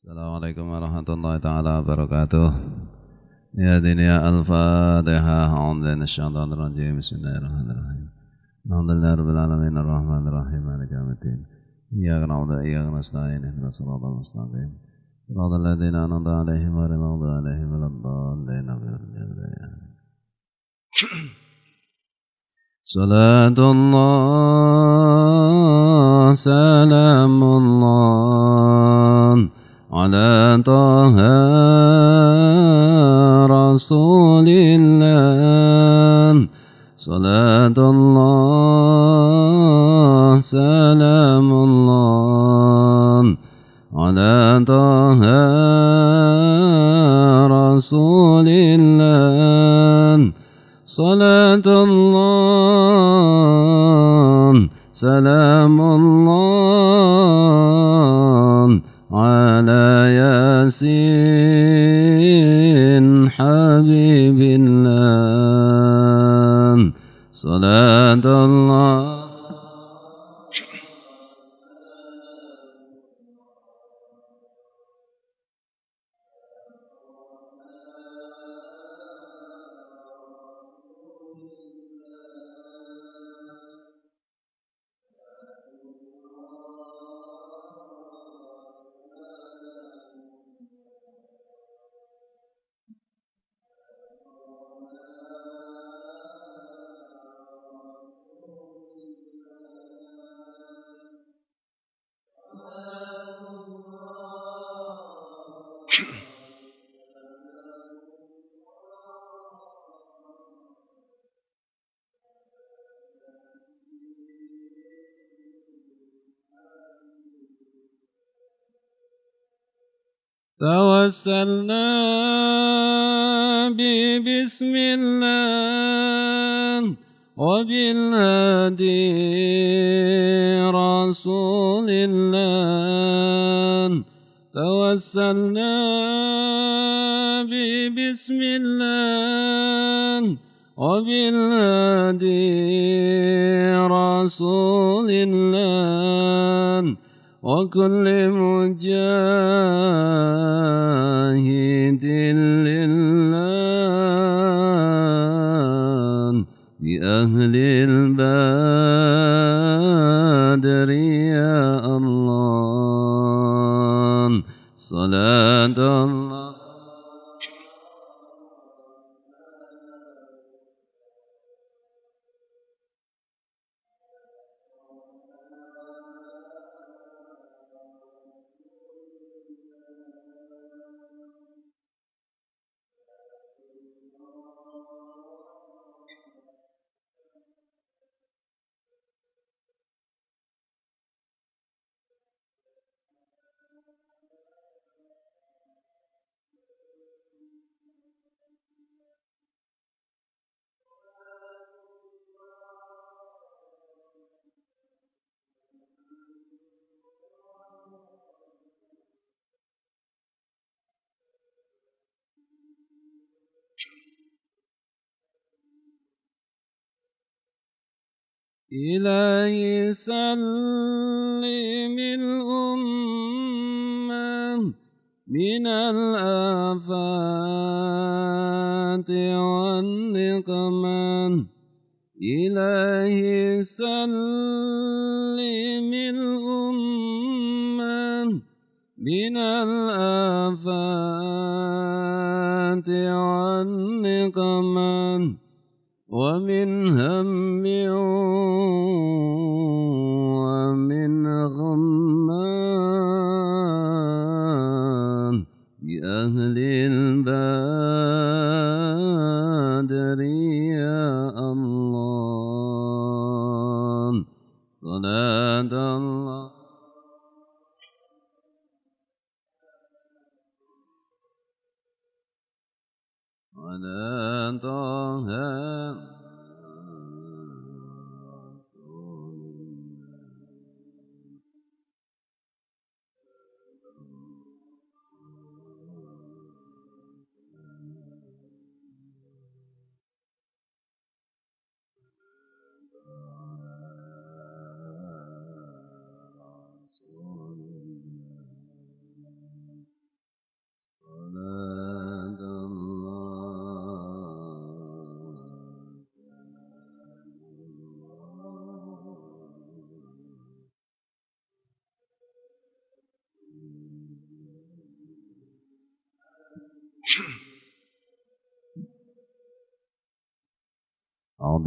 Assalamualaikum warahmatullahi ta'ala wabarakatuh. Ya dunia al-fatihah. A'udzubillahi minasyaitonir rajim. Bismillahirrahmanirrahim. Alhamdulillahi rabbil alamin arrahmanir rahim maliki yaumiddin. Iyyaka na'budu wa iyyaka nasta'in ihdinas siratal mustaqim. Siratal ladzina an'amta 'alaihim ghairil maghdubi 'alaihim waladdallin. Salatullah salamullah على طه رسول الله صلاة الله سلام الله على طه رسول الله صلاة الله سلام الله على ياسين حبيب الله صلاة الله توسلنا بسم الله وبالهادي رسول الله توسلنا بسم الله وبالهادي رسول الله وكل مجاهد لله بأهل البدر يا الله صلاة الله إلهي سلم الأمة من الآفات والنقمان إلهي سلم الأمة من الآفات والنقمان ومن هم ومن غمان بأهل البدر يا الله صلاة الله على طه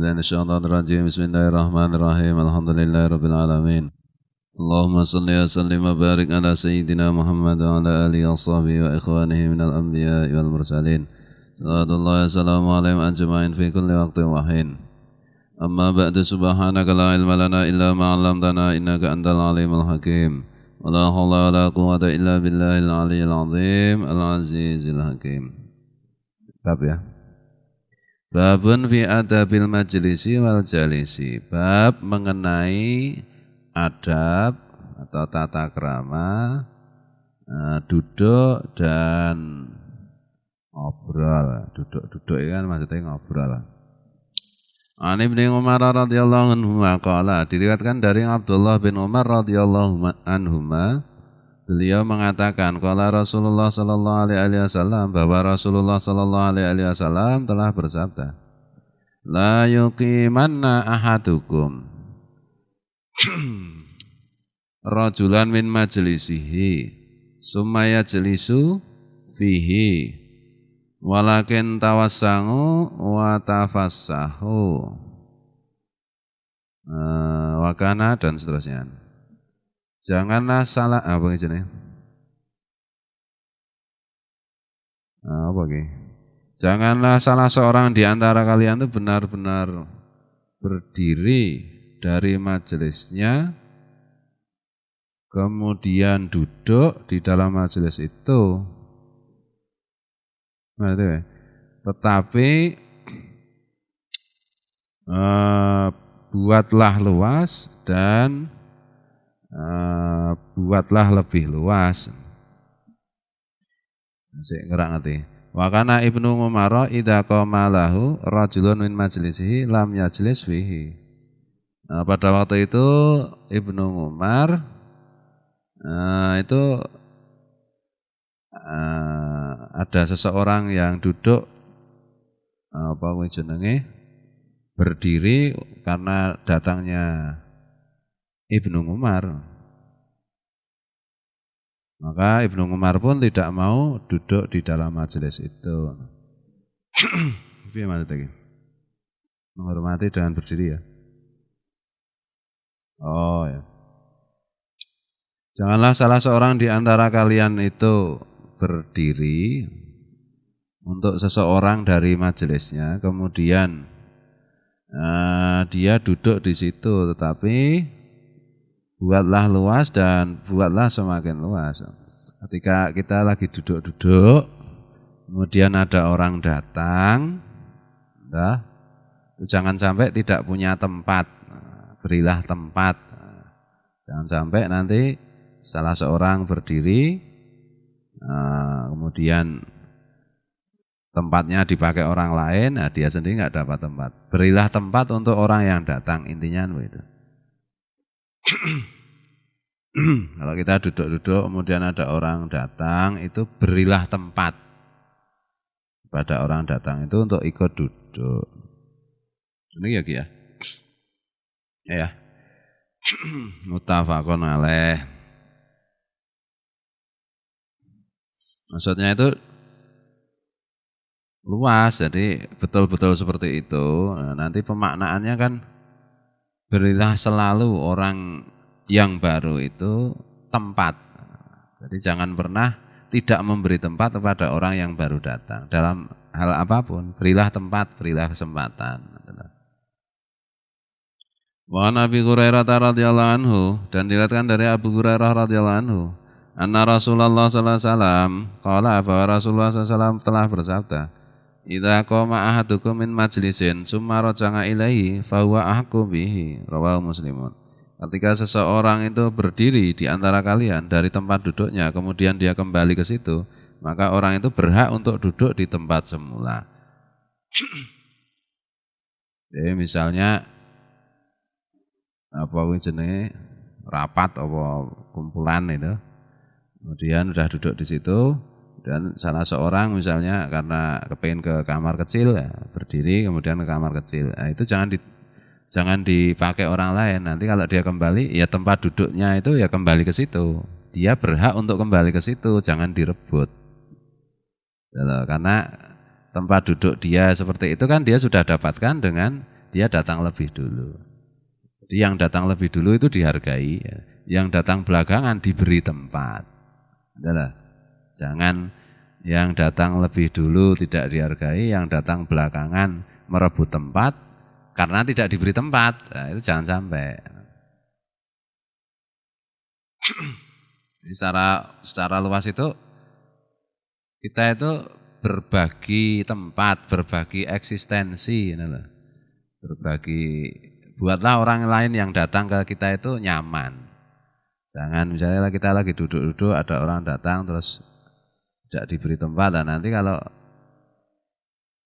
بالله من الشيطان الرجيم بسم الله الرحمن الرحيم الحمد لله رب العالمين اللهم صل وسلم وبارك على سيدنا محمد وعلى آله وصحبه وإخوانه من الأنبياء والمرسلين صلوات الله وسلامه عليهم أجمعين في كل وقت وحين أما بعد سبحانك لا علم لنا إلا ما علمتنا إنك أنت العليم الحكيم ولا حول ولا قوة إلا بالله العلي العظيم العزيز الحكيم. Bab ya. Babun fi adabil majlisi wal jalisi. Bab mengenai adab atau tata krama duduk dan ngobrol. Duduk kan maksudnya ngobrol. An Ibnu Umar radhiyallahu anhu qala, diriwayatkan dari Abdullah bin Umar radhiyallahu anhuma, beliau mengatakan qala Rasulullah sallallahu alaihi wasallam, bahwa Rasulullah sallallahu alaihi wasallam telah bersabda, la yuqimanna ahadukum rajulan min majlisihi summa yajlisu fihi walakin tawassangu wa tafassahu wakana dan seterusnya. Janganlah salah apa ini? Apa ini? Janganlah salah seorang di antara kalian itu benar-benar berdiri dari majelisnya kemudian duduk di dalam majelis itu. Tetapi buatlah luas dan buatlah lebih luas. Masih ngerti. Wa kana Ibnu Umar idza qama lahu rajulun min majlisihi lam yajlis fihi. Pada waktu itu Ibnu Umar itu ada seseorang yang duduk berdiri karena datangnya Ibnu Umar. Maka Ibnu Umar pun tidak mau duduk di dalam majelis itu. Bagaimana tadi? Menghormati dengan berdiri ya. Oh ya. Janganlah salah seorang di antara kalian itu berdiri untuk seseorang dari majelisnya, kemudian dia duduk di situ, tetapi buatlah luas dan buatlah semakin luas. Ketika kita lagi duduk-duduk, kemudian ada orang datang, jangan sampai tidak punya tempat, berilah tempat. Jangan sampai nanti salah seorang berdiri, kemudian tempatnya dipakai orang lain, dia sendiri nggak dapat tempat. Berilah tempat untuk orang yang datang, intinya begitu. Kalau kita duduk-duduk kemudian ada orang datang, itu berilah tempat pada orang datang itu untuk ikut duduk. Ini ya Ki ya. Ya. Muttafaqun alaih. Maksudnya itu luas, jadi betul-betul seperti itu. Nah, nanti pemaknaannya kan berilah selalu orang yang baru itu tempat. Jadi jangan pernah tidak memberi tempat kepada orang yang baru datang. Dalam hal apapun, berilah tempat, berilah kesempatan. Wa Nabi Hurairah radhiyallahu anhu, dan diriwayatkan dari Abu Hurairah radhiyallahu anhu, anna Rasulullah sallallahu alaihi wasallam qala, bahwa Rasulullah sallallahu alaihi wasallam telah bersabda, idza qama ahadukum min majlisin summa raja'a ilaihi fa huwa ahqqu bihi, rawahu Muslimun. Ketika seseorang itu berdiri di antara kalian dari tempat duduknya kemudian dia kembali ke situ, maka orang itu berhak untuk duduk di tempat semula. Jadi misalnya jenenge rapat apa kumpulan itu, kemudian sudah duduk di situ, dan salah seorang misalnya karena kepingin ke kamar kecil, ya, berdiri kemudian ke kamar kecil, nah, itu jangan dipakai orang lain. Nanti kalau dia kembali, ya tempat duduknya itu ya kembali ke situ. Dia berhak untuk kembali ke situ, jangan direbut. Karena tempat duduk dia seperti itu kan dia sudah dapatkan dengan dia datang lebih dulu. Jadi yang datang lebih dulu itu dihargai, ya. Yang datang belakangan diberi tempat. Adalah, jangan yang datang lebih dulu tidak dihargai, yang datang belakangan merebut tempat karena tidak diberi tempat. Nah, itu jangan sampai. Secara luas itu kita itu berbagi tempat, berbagi eksistensi, berbagi, buatlah orang lain yang datang ke kita itu nyaman. Jangan misalnya kita lagi duduk-duduk, ada orang datang terus tidak diberi tempat, dan nanti kalau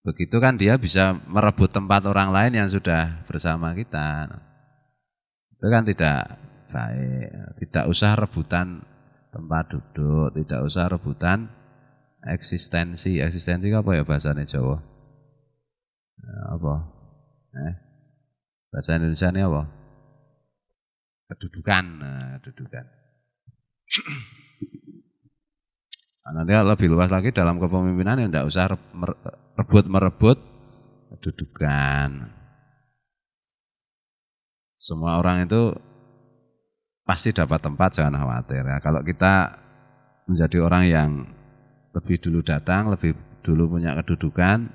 begitu kan dia bisa merebut tempat orang lain yang sudah bersama kita. Itu kan tidak baik. Tidak usah rebutan tempat duduk, tidak usah rebutan eksistensi. Eksistensi apa ya bahasanya Jawa? Apa? Bahasa Indonesia ini apa? Kedudukan. Nah, kedudukan. Nanti lebih luas lagi dalam kepemimpinan yang tidak usah merebut kedudukan. Semua orang itu pasti dapat tempat, jangan khawatir. Ya, kalau kita menjadi orang yang lebih dulu datang, lebih dulu punya kedudukan,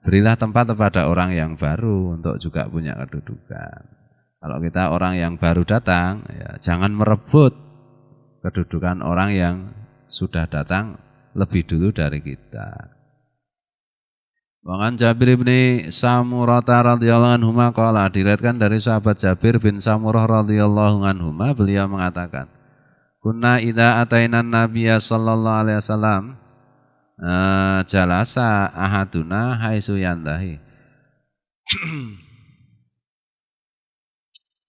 berilah tempat kepada orang yang baru untuk juga punya kedudukan. Kalau kita orang yang baru datang, ya, jangan merebut kedudukan orang yang sudah datang lebih dulu dari kita. Wangan Jabir bin Samurah radhiyallahu anhu qala, diriwayatkan dari sahabat Jabir bin Samurah radhiyallahu anhu, beliau mengatakan, kunna idza ataina nabiyya sallallahu alaihi wasallam jalasa ahaduna haitsu yandahi.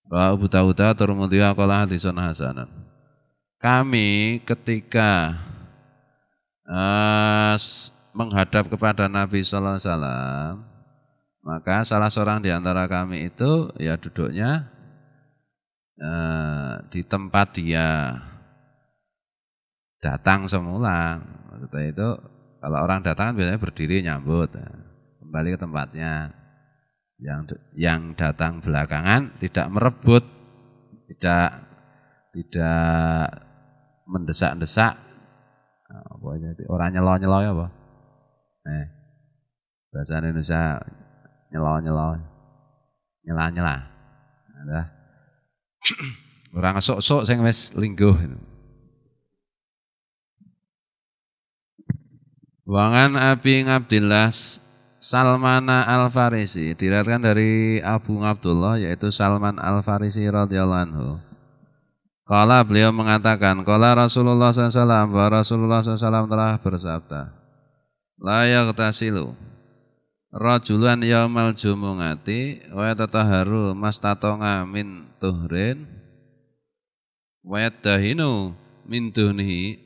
Wa Abu Dawud Tirmidzi qala hadisun hasanun. Kami ketika menghadap kepada Nabi sallallahu alaihi wasallam, maka salah seorang di antara kami itu ya duduknya di tempat dia datang semula. Maksudnya itu kalau orang datang kan biasanya berdiri nyambut, kembali ke tempatnya. Yang datang belakangan tidak merebut, tidak mendesak-desak, orang nyelo-nyelo ya apa? Bahasa Indonesia nyelo-nyelo, nyela-nyela. Nah, orang sok-sok sing wis lingguh. Wangan Abi Abdillah Salmana Al-Farisi, diriwayatkan dari Abu Abdullah yaitu Salman Al-Farisi radhiyallahu anhu. Qala, beliau mengatakan, qala Rasulullah SAW, bahwa Rasulullah SAW telah bersabda, la yaghtasilu rajulan yaumal jumu'ati wa yatahharu mastatonga min tuhrin wa yadahinu min dunihi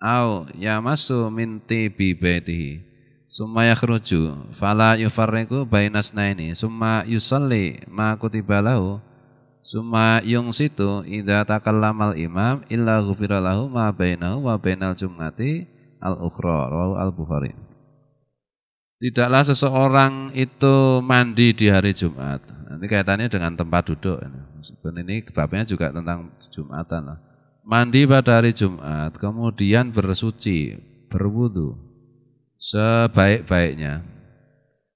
au yamassu min tibi baitihi summa yakhruju fala yufarriqu bainas naini summa yusalli ma kutiba lahu summa yungsitu idza takallamal imam illa ghufira lahu ma bainahu wa bainal jum'ati al-ukhra, rawahu al-Bukhari. Tidaklah seseorang itu mandi di hari Jumat. Nanti kaitannya dengan tempat duduk. Sebenarnya ini babnya juga tentang Jumatan. Mandi pada hari Jumat, kemudian bersuci, berwudu sebaik-baiknya.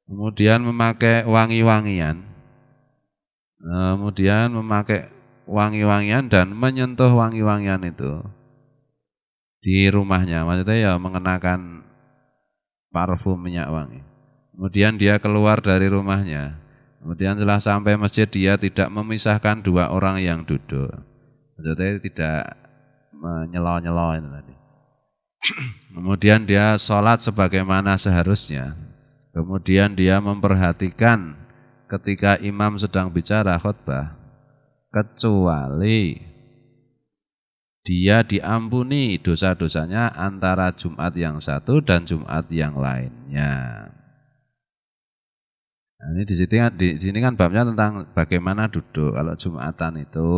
Kemudian memakai wangi-wangian. Dan menyentuh wangi-wangian itu di rumahnya, maksudnya ya mengenakan parfum minyak wangi. Kemudian dia keluar dari rumahnya. Kemudian setelah sampai masjid dia tidak memisahkan dua orang yang duduk. Maksudnya tidak menyelo-nyelo itu tadi. Kemudian dia sholat sebagaimana seharusnya. Kemudian dia memperhatikan ketika imam sedang bicara khutbah, kecuali dia diampuni dosa-dosanya antara Jumat yang satu dan Jumat yang lainnya. Nah, ini di sini kan babnya tentang bagaimana duduk. Kalau Jumatan itu,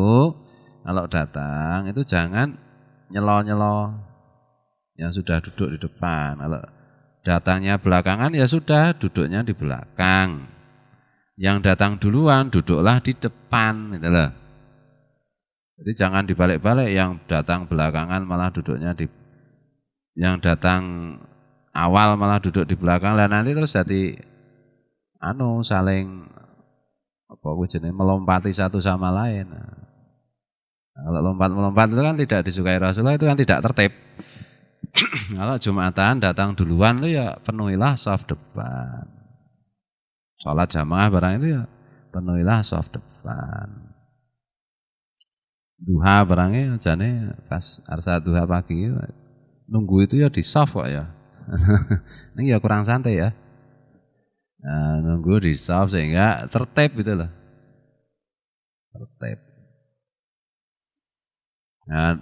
kalau datang itu jangan nyelo-nyelo yang sudah duduk di depan. Kalau datangnya belakangan ya sudah duduknya di belakang. Yang datang duluan duduklah di depan, gitu loh. Jadi jangan dibalik-balik, yang datang belakangan malah duduknya di, yang datang awal malah duduk di belakang, lah nanti terus jadi saling apa jenenge melompati satu sama lain. Nah, kalau lompat-melompat itu kan tidak disukai Rasulullah, itu kan tidak tertib. Kalau Jumatan datang duluan itu ya penuhilah saf depan. Sholat jamaah barang itu ya penuhilah saf depan. Duha barangnya jane pas arsa duha pagi nunggu itu ya di saf kok ya. Ini ya kurang santai ya. Nah, nunggu di saf sehingga tertib gitu loh. Tertib. Nah,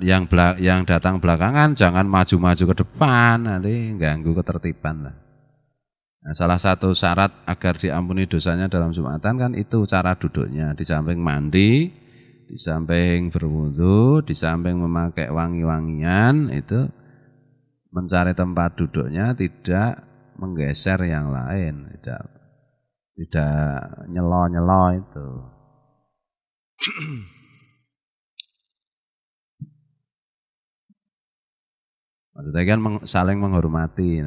yang datang belakangan jangan maju-maju ke depan, nanti ganggu ketertiban lah. Nah, salah satu syarat agar diampuni dosanya dalam Jumatan kan itu cara duduknya, di samping mandi, di samping berwudu, di samping memakai wangi-wangian, itu mencari tempat duduknya tidak menggeser yang lain, tidak nyelo-nyelo itu. Maksudnya kan saling menghormati.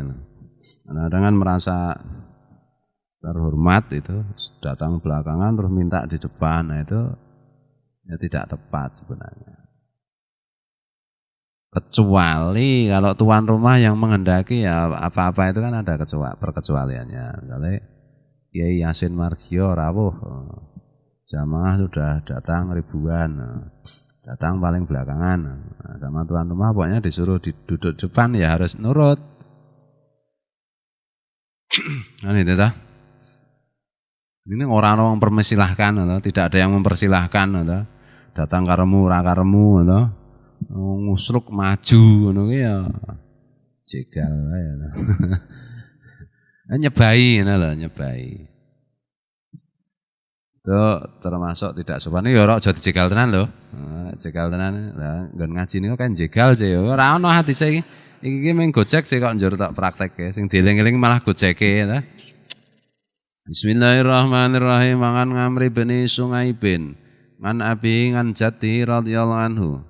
Kadang-kadang kan merasa terhormat itu datang belakangan terus minta di depan, nah itu ya tidak tepat sebenarnya. Kecuali kalau tuan rumah yang menghendaki ya apa-apa itu kan ada perkecualiannya. Misalnya Kiai Yasin Margio rawuh, jamaah sudah datang ribuan, datang paling belakangan. Nah, sama tuan rumah pokoknya disuruh duduk depan ya harus nurut. Nah itu dah. Ini orang-orang mempersilahkan, tidak ada yang mempersilahkan. Datang karemu, rakaremu, ngusruk maju, ya jegal ya. Nyebai, nyebai. Itu termasuk tidak sopan. Ya ora aja dijegal tenan lho. Jegal tenan. Lah nggon ngaji niku kan jegal je. Ora ono hadise iki. Iki mung gojek sih kok njur tak praktekke. Sing dieling-eling malah gojeke ta. Bismillahirrahmanirrahim. Mangan ngamri beni Sungai bin. Man abi ngan jati radhiyallahu anhu.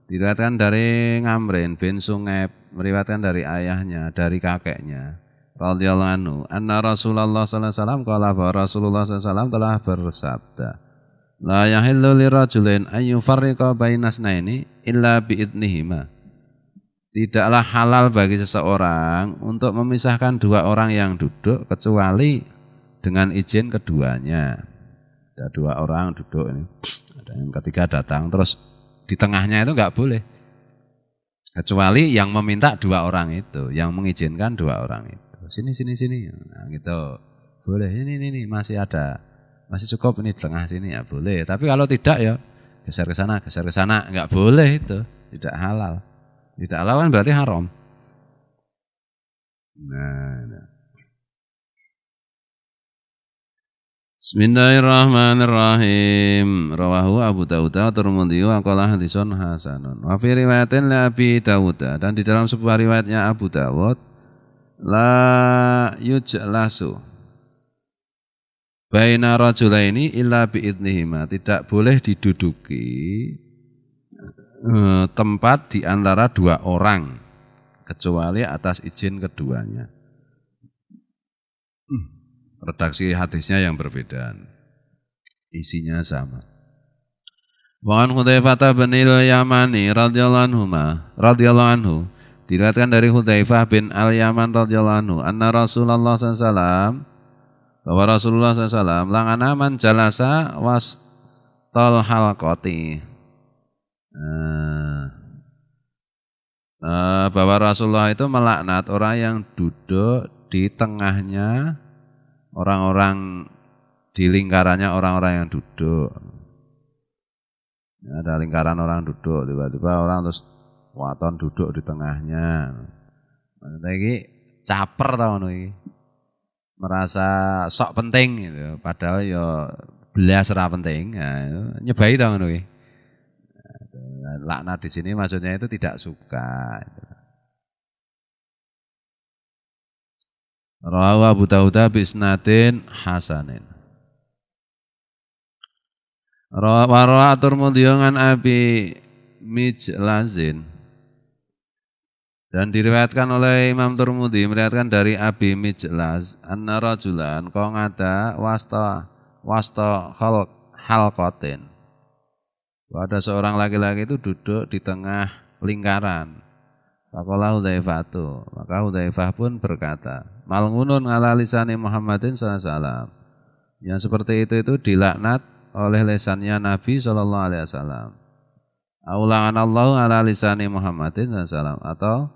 Diriwayatkan dari Ngamrin bin Sungeb, meriwayatkan dari ayahnya, dari kakeknya radhiyallahu anhu, anna Rasulullah sallallahu alaihi wasallam qala bahwa Rasulullah sallallahu alaihi wasallam telah bersabda, la yahillu lirajulin an yufarriqa bainasnaini illa biidnihima. Tidaklah halal bagi seseorang untuk memisahkan dua orang yang duduk kecuali dengan izin keduanya. Ada dua orang duduk ini, ada yang ketiga datang, terus di tengahnya itu enggak boleh. Kecuali yang meminta dua orang itu, yang mengizinkan dua orang itu. Sini. Nah, gitu. Boleh. Ini masih ada. Masih cukup ini di tengah sini ya boleh. Tapi kalau tidak ya geser ke sana, enggak boleh itu. Tidak halal. Tidak halal kan berarti haram. Nah. Bismillahirrahmanirrahim. Rawahu Abu Dawud wa Tirmidzi wa qala haditsun hasanun. Wa fi riwayatin li Abi Dawud, dan di dalam sebuah riwayatnya Abu Dawud, la yujlasu baina rajulaini illa bi idnihima. Tidak boleh diduduki tempat di antara dua orang kecuali atas izin keduanya. Redaksi hadisnya yang berbeda, isinya sama. Wa an Hudzaifah bin Al-Yamani radhiyallahu anhu, diriwayatkan dari Hudzaifah bin Al-Yaman radhiyallahu anhu, anna Rasulullah sallallahu alaihi wasallam, bahwa Rasulullah sallallahu alaihi wasallam langana man jalasa wastal halqati. Bahwa Rasulullah itu melaknat orang yang duduk di tengahnya orang-orang, di lingkarannya orang-orang yang duduk. Ya, ada lingkaran orang duduk, tiba-tiba orang terus waton duduk di tengahnya. Maksudnya ini caper tau ini, merasa sok penting gitu, padahal ya belas ora penting. Ya, nyebai tau ini. Laknat di sini maksudnya itu tidak suka. Rawahu Abu Dawud bi isnadin hasanin. Warawa Tirmidzi an Abi Mijlazin, dan diriwayatkan oleh Imam Tirmidzi meriwayatkan dari Abi Mijlaz anna rajulan kau ngada wasta halqatin. Ada seorang laki-laki itu duduk di tengah lingkaran. Faqala Hudzaifah, maka Hudzaifah pun berkata, malngunun ala lisani Muhammadin sallallahu alaihi wasallam. Yang seperti itu dilaknat oleh lisannya Nabi sallallahu alaihi wasallam. Aulangan Allah ala lisani Muhammadin sallallahu alaihi wasallam, atau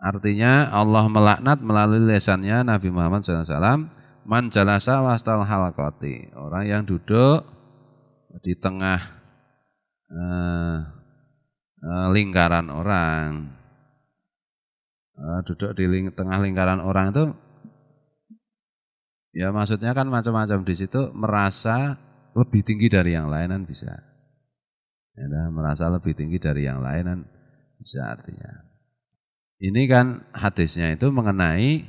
artinya Allah melaknat melalui lisannya Nabi Muhammad sallallahu alaihi wasallam man jalasa wastal halaqati, orang yang duduk di tengah lingkaran orang. Duduk di tengah lingkaran orang itu ya maksudnya kan macam-macam, di situ merasa lebih tinggi dari yang lain kan bisa. Ya, merasa lebih tinggi dari yang lain kan bisa artinya. Ini kan hadisnya itu mengenai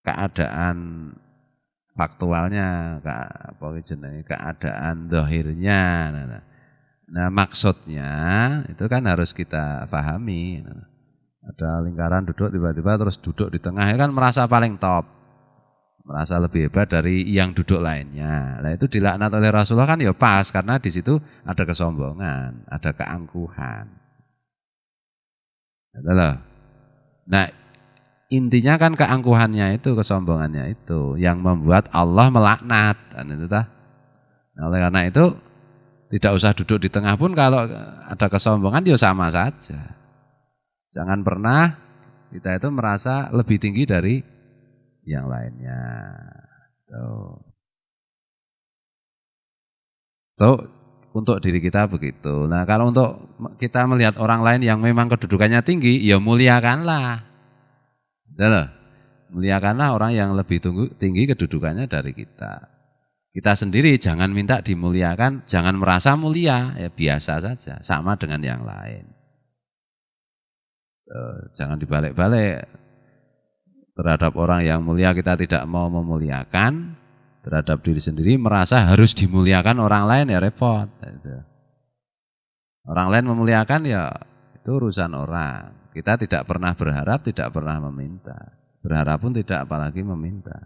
keadaan faktualnya, keadaan zahirnya. Nah, maksudnya itu kan harus kita pahami. Ada lingkaran duduk tiba-tiba terus duduk di tengah, ya kan merasa paling top, merasa lebih hebat dari yang duduk lainnya. Nah, itu dilaknat oleh Rasulullah kan ya pas, karena di situ ada kesombongan, ada keangkuhan. Nah, intinya kan keangkuhannya itu, kesombongannya itu yang membuat Allah melaknat. Nah, oleh karena itu tidak usah duduk di tengah pun, kalau ada kesombongan ya sama saja. Jangan pernah kita itu merasa lebih tinggi dari yang lainnya. Tuh. Untuk diri kita begitu. Nah, kalau untuk kita melihat orang lain yang memang kedudukannya tinggi, ya muliakanlah. Muliakanlah orang yang lebih tinggi kedudukannya dari kita. Kita sendiri jangan minta dimuliakan, jangan merasa mulia, ya biasa saja, sama dengan yang lain. Jangan dibalik-balik. Terhadap orang yang mulia kita tidak mau memuliakan, terhadap diri sendiri merasa harus dimuliakan orang lain, ya repot. Orang lain memuliakan ya itu urusan orang. Kita tidak pernah berharap, tidak pernah meminta. Berharap pun tidak, apalagi meminta.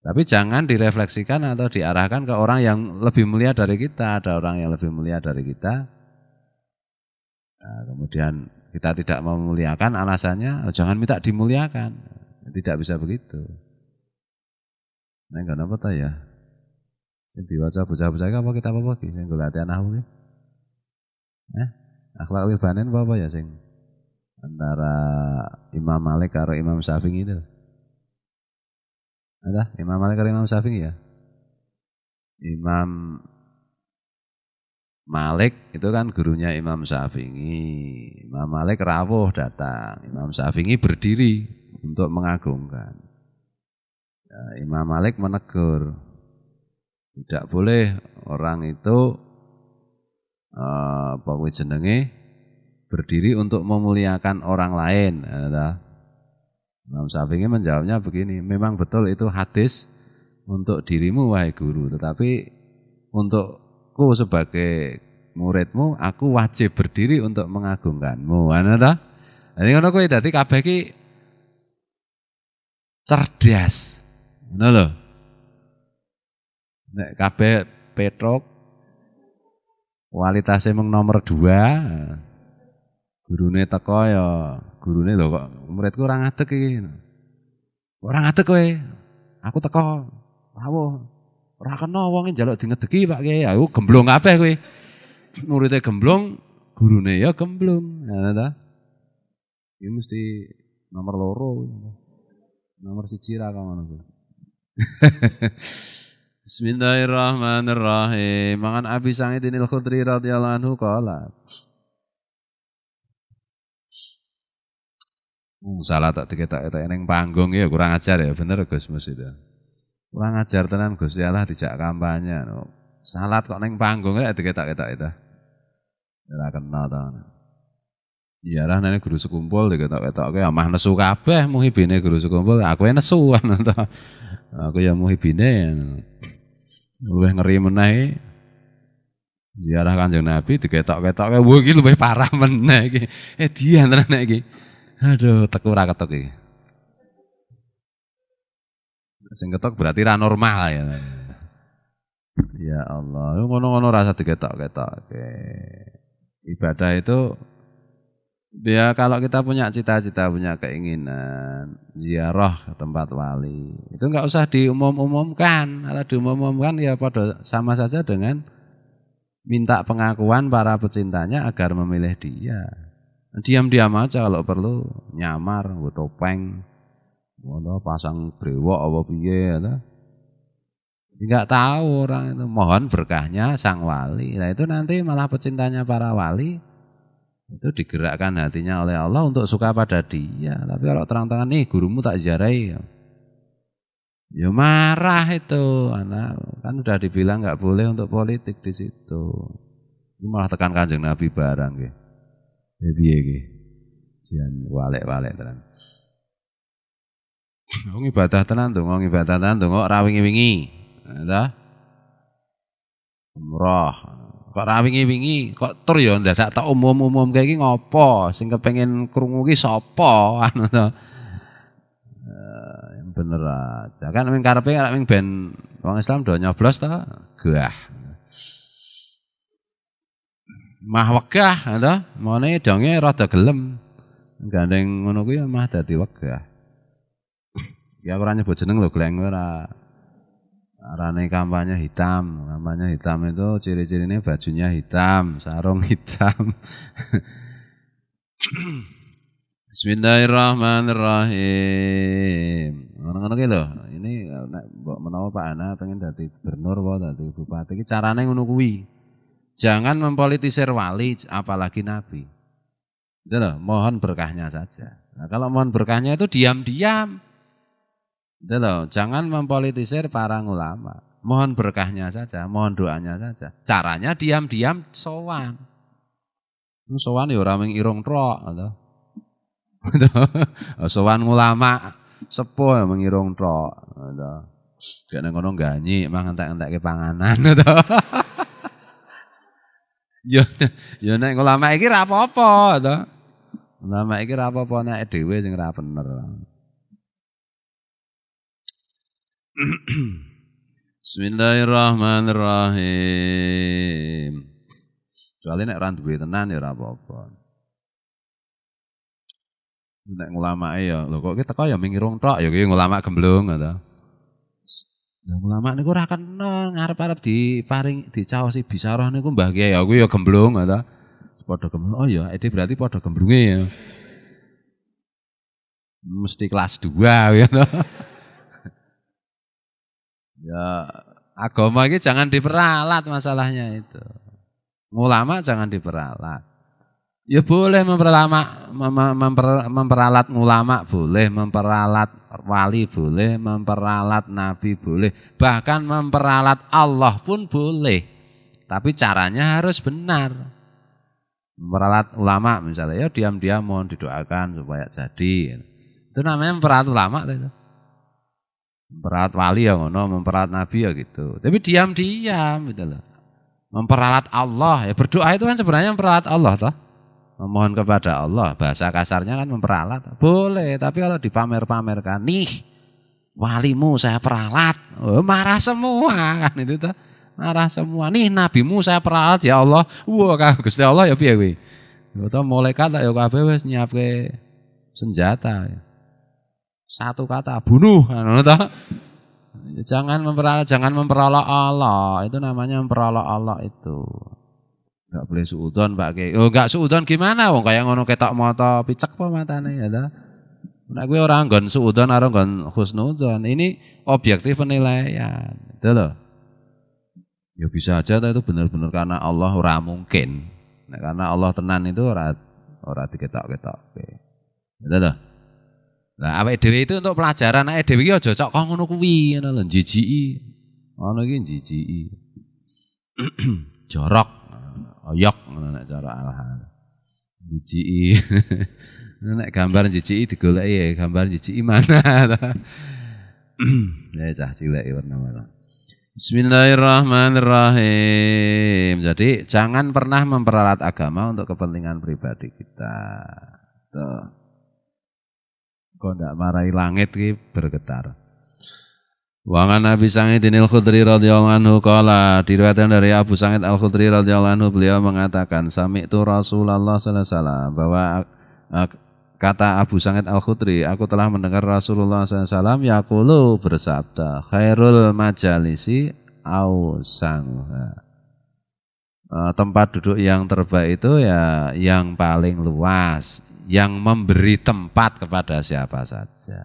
Tapi jangan direfleksikan atau diarahkan ke orang yang lebih mulia dari kita. Ada orang yang lebih mulia dari kita. Nah, kemudian kita tidak memuliakan, alasannya jangan minta dimuliakan. Tidak bisa begitu. Nah, enggak apa ya. Sing diwaca bocah-bocah apa kita apa iki sing golek nahwu iki? Akhlak libanen apa ya sing antara Imam Malik karo Imam Syafi'i itu? Ada Imam Malik karo Imam Syafi'i ya? Imam Malik itu kan gurunya Imam Syafi'i. Imam Malik rawuh datang, Imam Syafi'i berdiri untuk mengagungkan. Ya, Imam Malik menegur, tidak boleh orang itu jenenge berdiri untuk memuliakan orang lain. Imam Syafi'i menjawabnya begini, memang betul itu hadis untuk dirimu wahai guru, tetapi untukku sebagai muridmu, aku wajib berdiri untuk mengagungkanmu. Jadi ngono kuwi dadi kabeh iki cerdas. Ngono lho. Nek kabeh petrok kualitasnya mung nomor 2, gurune teko ya gurune lho kok muridku ora ngadeg iki. Ora ngadeg kowe. Aku teko rawuh. Ora kena wong njaluk dingedeki Pak Kyai. Aku gemblong kabeh kowe. Muridé gemblong, gurune ya gemblong. Ngono ta? Iki mesti nomor 2. Nomor 1 ra ngono kuwi. Bismillahirrahmanirrahim. Mangan Abi Sa'idin Al-Khudri radhiyallahu anhu qala. Salah tak diketok-ketok ning panggung ya kurang ajar ya, bener Gus Mus itu. Kurang ajar tenan Gusti Allah dijak kampanye. Salat kok ning panggung rek diketok-ketok itu. Ora kena ta. Iya lah nene guru sekumpul diketok-ketokke amah nesu kabeh muhibine guru sekumpul, aku nesu ngono ta. Aku ya muhibine. Luwih ngeri meneh ziarah Kanjeng Nabi diketok-ketokke wah iki luwih parah meneh iki. Dia tenan iki. Aduh, teku ora ketok iki. Sing ketok berarti ra normal ya. Ya Allah, ngono-ngono rasa diketok-ketokke. Ibadah itu ya kalau kita punya cita-cita, punya keinginan ziarah ke tempat wali, itu enggak usah diumum-umumkan. Kalau diumum-umumkan ya pada sama saja dengan minta pengakuan para pecintanya agar memilih dia. Diam-diam aja kalau perlu, nyamar, nggo topeng, ngono pasang brewok apa piye ya. Enggak tahu orang itu, mohon berkahnya sang wali. Nah itu nanti malah pecintanya para wali itu digerakkan hatinya oleh Allah untuk suka pada dia. Tapi kalau terang-terangan nih gurumu tak ziarahi, ya marah itu anak. Kan udah dibilang nggak boleh untuk politik di situ. Ini malah tekan Kanjeng Nabi barang nggih. Ya piye nggih? Sian walek-walek tenan. Wong ibadah tenan tuh, wong ibadah tenan tuh kok ra wingi-wingi. Dah. Umrah. Kok ra wingi-wingi, kok tur ya ndadak tok umum-umum kayak iki ngopo? Sing kepengin krungu ki sapa anu to. Yang bener aja. Kan ming karepe nek ming ben wong Islam do nyoblos to, gah. Mah wegah to, mone donge rada gelem. Gandeng ngono kuwi mah dadi wegah. Ya ora nyebut jeneng lho Gleng ora. Arane kampanye hitam. Kampanye hitam itu ciri-cirinya bajunya hitam, sarung hitam. Bismillahirrahmanirrahim. Ngono-ngono ki lho. Ini nek mbok menawa Pak Ana pengen dadi gubernur apa dadi bupati iki carane ngono kuwi. Jangan mempolitisir wali apalagi nabi. Itu loh, mohon berkahnya saja. Nah, kalau mohon berkahnya itu diam-diam. Itu loh, jangan mempolitisir para ulama. Mohon berkahnya saja, mohon doanya saja. Caranya diam-diam sowan. Sowan ya ora mung irung tok, ngono. Sowan ulama sepuh ya mung irung tok, ngono. Gak nang ngono ganyi, mang entek-entekke panganan, ngono. Ya nek ulama iki ra apa-apa, to. Ulama iki ra apa-apa nek dhewe sing ra bener. Bismillahirrahmanirrahim. Soalnya nek ora duwe tenan ya ora apa-apa. Nek ngulamake ya, lho kok ki teko ya mingirung tok ya ki ngulama gemblung ngono. Lah ulama niku ora kena ngarep-arep diparing dicaosi bisaroh niku Mbah Kiai aku ya gemblung ngono. Padha gemblung. Oh ya, itu berarti padha gemblunge ya. Mesti kelas 2 ya. Ya, agama ini jangan diperalat masalahnya itu. Ulama jangan diperalat. Ya boleh memperalat ulama boleh, memperalat wali boleh, memperalat nabi boleh, bahkan memperalat Allah pun boleh. Tapi caranya harus benar. Memperalat ulama misalnya ya diam-diam mohon didoakan supaya jadi. Itu namanya memperalat ulama itu. Memperalat wali ya ngono, memperalat nabi ya gitu. Tapi diam-diam gitu loh. Memperalat Allah, ya berdoa itu kan sebenarnya memperalat Allah toh. Memohon kepada Allah, bahasa kasarnya kan memperalat. Boleh, tapi kalau dipamer-pamerkan, nih walimu saya peralat, oh, marah semua kan itu toh. Marah semua. Nih nabimu saya peralat ya Allah. Wah, Gusti Allah ya piye kuwi. Yo malaikat ya kabeh wis nyiapke senjata. Satu kata bunuh, jangan memperalat Allah, itu namanya memperalat Allah itu. Enggak boleh suudzon Pak Kiai. Oh enggak suudzon gimana? Wong kaya ngono ketok mata picek apa matane ya ta. Nek kuwi ora nggon suudzon karo nggon husnudzon. Ini objektif penilaian. Itu loh. Ya bisa aja itu benar-benar karena Allah ora mungkin. Nek karena Allah tenan itu ora diketok-ketokke. Itu loh. Nah, awake dhewe itu untuk pelajaran awake dhewe iki aja cok kok ngono kuwi ngono lho njijiki. Ngono iki njijiki. Jorok, oyok ngono nek cara alhan. Njijiki. Nek gambar njijiki digoleki gambar njijiki mana. Ya cah cilik warna-warna. Bismillahirrahmanirrahim. Jadi jangan pernah memperalat agama untuk kepentingan pribadi kita. Tuh. Kok ndak marahi langit ki bergetar. Wangan Abi Sa'id Al-Khudri radhiyallahu anhu qala, diriwayatkan dari Abu Sa'id Al-Khudri radhiyallahu anhu, beliau mengatakan sami'tu Rasulullah sallallahu alaihi wasallam, bahwa kata Abu Sa'id Al-Khudri, aku telah mendengar Rasulullah SAW yaqulu, bersabda, khairul majalisi ausanguha. Tempat duduk yang terbaik itu ya yang paling luas, yang memberi tempat kepada siapa saja.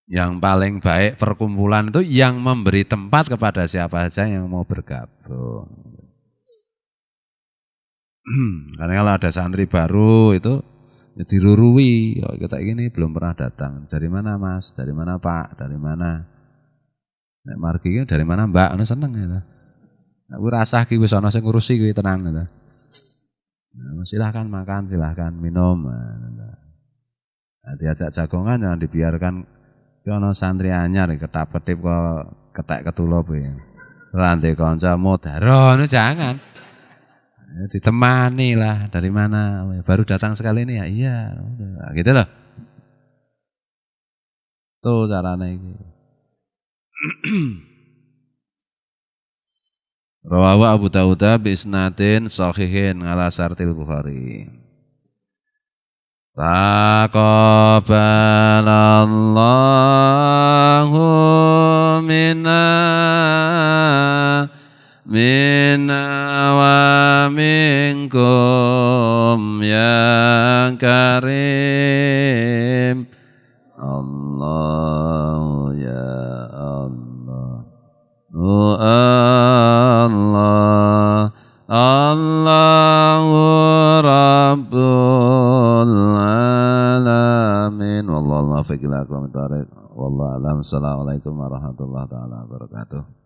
Yang paling baik perkumpulan itu yang memberi tempat kepada siapa saja yang mau bergabung. Karena kalau ada santri baru itu ya dirurui, oh, kita ini belum pernah datang. Dari mana Mas? Dari mana Pak? Dari mana? Nek margi dari mana Mbak? Ana seneng gitu. Aku rasah ki wis ana sing ngurusi kuwi tenang gitu. Nah, silahkan makan, silahkan minum. Nah, diajak jagongan jangan dibiarkan ki ana santri anyar ketap-ketip kok ketek ketulo kuwi. Rantai kanca modaro jangan. Ditemani lah, dari mana? Baru datang sekali ini ya, iya, gitu loh. Tuh caranya ini. Rawahu Abu Dawud bi isnadin sahihin ala syartil Bukhari. Taqabbalallahu minna wa minkum ya karim. Allah ya Allah. Allah Allahu Rabbul Alamin. Wallahu a'lam. Wallahu a'lam. Assalamualaikum warahmatullahi wabarakatuh.